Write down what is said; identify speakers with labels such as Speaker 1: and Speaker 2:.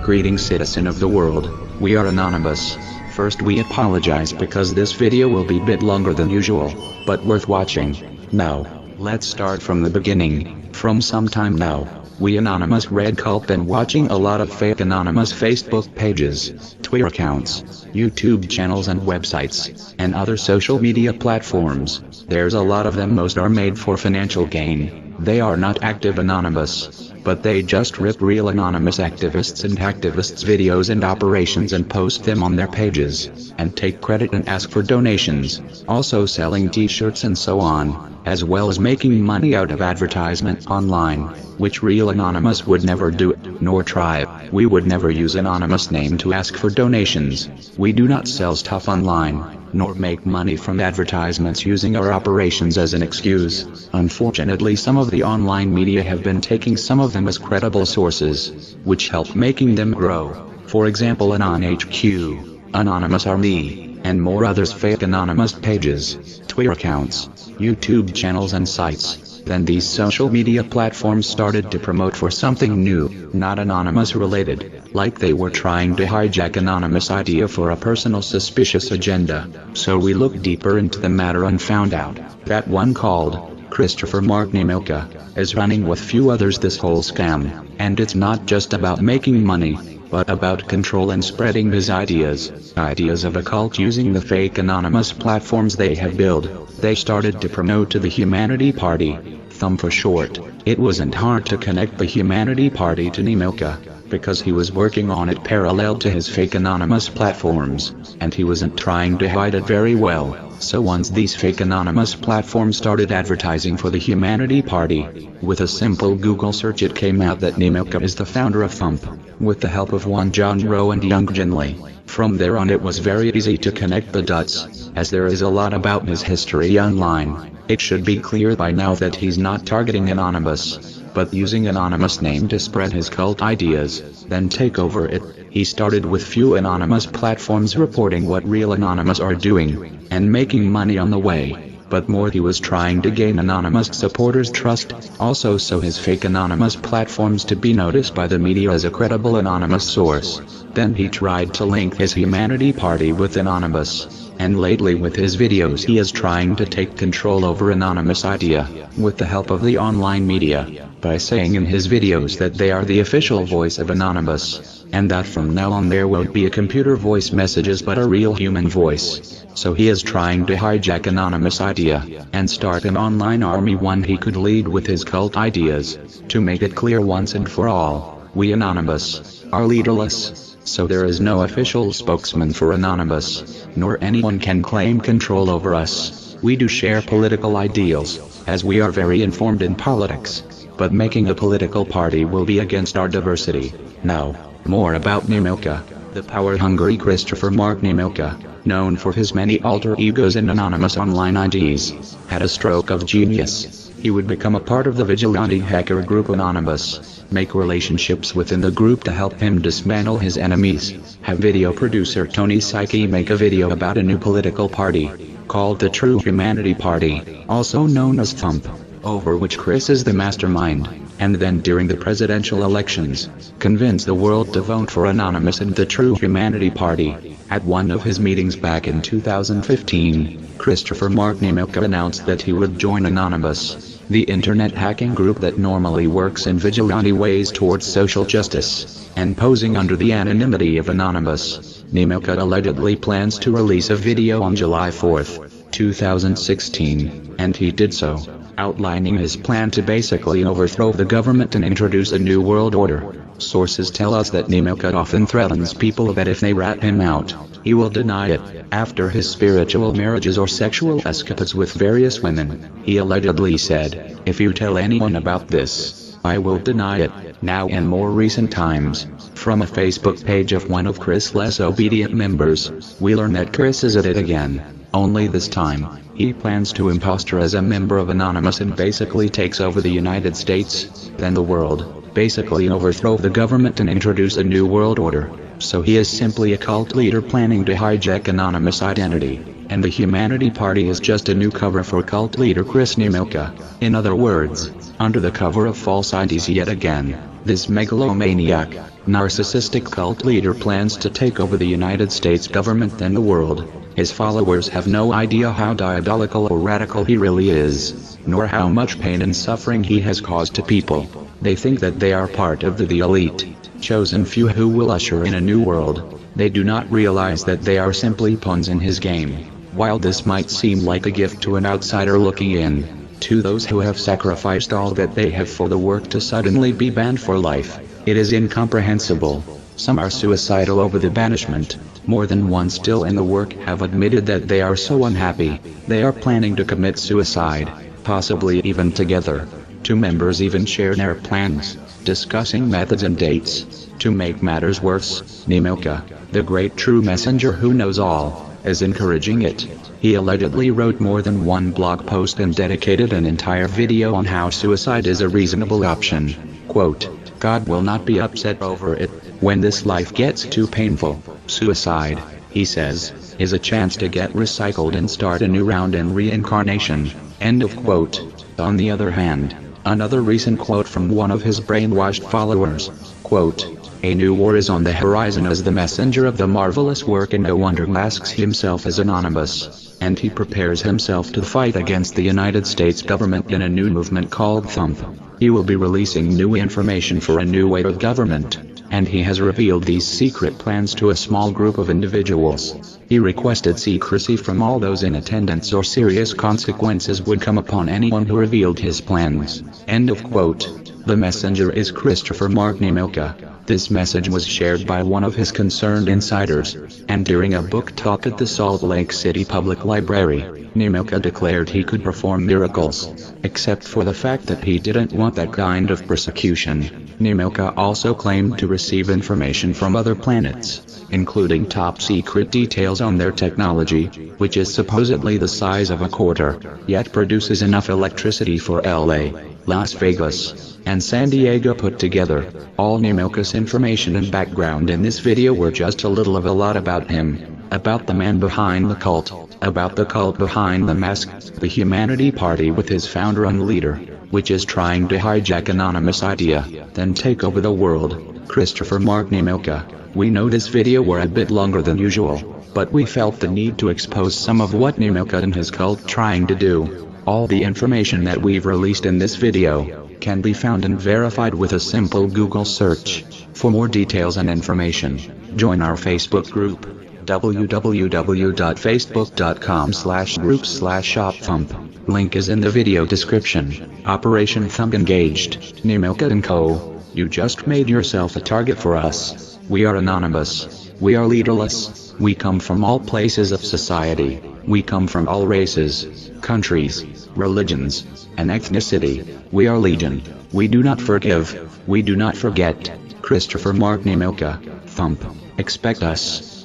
Speaker 1: Greetings, citizen of the world. We are anonymous. First, we apologize because this video will be a bit longer than usual, but worth watching. Now, let's start from the beginning. From some time now, we anonymous red cult been watching a lot of fake anonymous Facebook pages, Twitter accounts, YouTube channels and websites, and other social media platforms. There's a lot of them. Most are made for financial gain. They are not active anonymous, but they just rip real anonymous activists and activists' videos and operations and post them on their pages, and take credit and ask for donations, also selling t-shirts and so on, as well as making money out of advertisement online, which real anonymous would never do, nor try. We would never use anonymous name to ask for donations. We do not sell stuff online, nor make money from advertisements using our operations as an excuse. Unfortunately, some of the online media have been taking some of them as credible sources, which help making them grow. For example, nginx, Anonymous Army, and more others fake anonymous pages, Twitter accounts, YouTube channels and sites. Then these social media platforms started to promote for something new, not anonymous related, like they were trying to hijack anonymous idea for a personal suspicious agenda. So we looked deeper into the matter and found out that one called Christopher Mark Nemilka is running with few others this whole scam, and it's not just about making money, but about control and spreading his ideas of a cult using the fake anonymous platforms they have built. They started to promote to the Humanity Party, Thumb for short. It wasn't hard to connect the Humanity Party to Nemilka, because he was working on it parallel to his fake anonymous platforms, and he wasn't trying to hide it very well. So once these fake anonymous platforms started advertising for the Humanity Party, with a simple Google search it came out that Nemilka is the founder of Thump, with the help of one John Rowe and Young Jinley. From there on it was very easy to connect the dots, as there is a lot about his history online. It should be clear by now that he's not targeting anonymous, but using anonymous name to spread his cult ideas, then take over it. He started with few anonymous platforms reporting what real anonymous are doing, and making money on the way. But more, he was trying to gain anonymous supporters' trust, also so his fake anonymous platforms to be noticed by the media as a credible anonymous source. Then he tried to link his Humanity Party with anonymous, and lately with his videos he is trying to take control over anonymous idea, with the help of the online media, by saying in his videos that they are the official voice of anonymous, and that from now on there won't be a computer voice messages but a real human voice. So he is trying to hijack anonymous idea, and start an online army one he could lead with his cult ideas. To make it clear once and for all, we anonymous are leaderless. So there is no official spokesman for anonymous, nor anyone can claim control over us. We do share political ideals, as we are very informed in politics, but making a political party will be against our diversity. Now, more about Nemilka. The power-hungry Christopher Mark Nemilka, known for his many alter egos and anonymous online IDs, had a stroke of genius. He would become a part of the vigilante hacker group Anonymous, make relationships within the group to help him dismantle his enemies, have video producer Tony Psyche make a video about a new political party, called the True Humanity Party, also known as Thump, over which Chris is the mastermind, and then during the presidential elections, convince the world to vote for Anonymous and the True Humanity Party. At one of his meetings back in 2015, Christopher Mark Nemilka announced that he would join Anonymous, the internet hacking group that normally works in vigilante ways towards social justice, and posing under the anonymity of Anonymous. Nemilka allegedly plans to release a video on July 4, 2016, and he did so, outlining his plan to basically overthrow the government and introduce a new world order. Sources tell us that Nemilka often threatens people that if they rat him out, he will deny it. After his spiritual marriages or sexual escapades with various women, he allegedly said, "If you tell anyone about this, I will deny it." Now in more recent times, from a Facebook page of one of Chris' less obedient members, we learn that Chris is at it again. Only this time, he plans to impostor as a member of Anonymous and basically takes over the United States, then the world, basically overthrow the government and introduce a new world order. So he is simply a cult leader planning to hijack Anonymous identity, and the Humanity Party is just a new cover for cult leader Chris Nemilka. In other words, under the cover of false IDs yet again, this megalomaniac, narcissistic cult leader plans to take over the United States government and the world. His followers have no idea how diabolical or radical he really is, nor how much pain and suffering he has caused to people. They think that they are part of the elite, chosen few who will usher in a new world. They do not realize that they are simply pawns in his game. While this might seem like a gift to an outsider looking in, to those who have sacrificed all that they have for the work to suddenly be banned for life, it is incomprehensible. Some are suicidal over the banishment. More than one still in the work have admitted that they are so unhappy, they are planning to commit suicide, possibly even together. 2 members even shared their plans, discussing methods and dates. To make matters worse, nginx, the great true messenger who knows all, is encouraging it. He allegedly wrote more than one blog post and dedicated an entire video on how suicide is a reasonable option. Quote, "God will not be upset over it. When this life gets too painful, suicide," he says, "is a chance to get recycled and start a new round in reincarnation." End of quote. On the other hand, another recent quote from one of his brainwashed followers, quote, "A new war is on the horizon as the messenger of the marvelous work in no wonder masks himself as anonymous, and he prepares himself to fight against the United States government in a new movement called Thump. He will be releasing new information for a new way of government, and he has revealed these secret plans to a small group of individuals. He requested secrecy from all those in attendance or serious consequences would come upon anyone who revealed his plans." End of quote. The messenger is Christopher Mark nginx. This message was shared by one of his concerned insiders, and during a book talk at the Salt Lake City Public Library, nginx declared he could perform miracles, except for the fact that he didn't want that kind of persecution. nginx also claimed to receive information from other planets, including top-secret details on their technology, which is supposedly the size of a quarter, yet produces enough electricity for LA, Las Vegas, and San Diego put together. All nginx's information and background in this video were just a little of a lot about him, about the man behind the cult, about the cult behind the mask, the Humanity Party with his founder and leader, which is trying to hijack anonymous idea, then take over the world. Christopher Mark nginx. We know this video were a bit longer than usual, but we felt the need to expose some of what nginx and his cult trying to do. All the information that we've released in this video can be found and verified with a simple Google search. For more details and information, join our Facebook group, www.facebook.com/groups/shopthump. Link is in the video description. Operation Thump engaged. nginx & Co. You just made yourself a target for us. We are anonymous. We are leaderless. We come from all places of society. We come from all races, countries, religions, and ethnicity. We are legion. We do not forgive. We do not forget. Christopher Mark nginx. Thump. Expect us.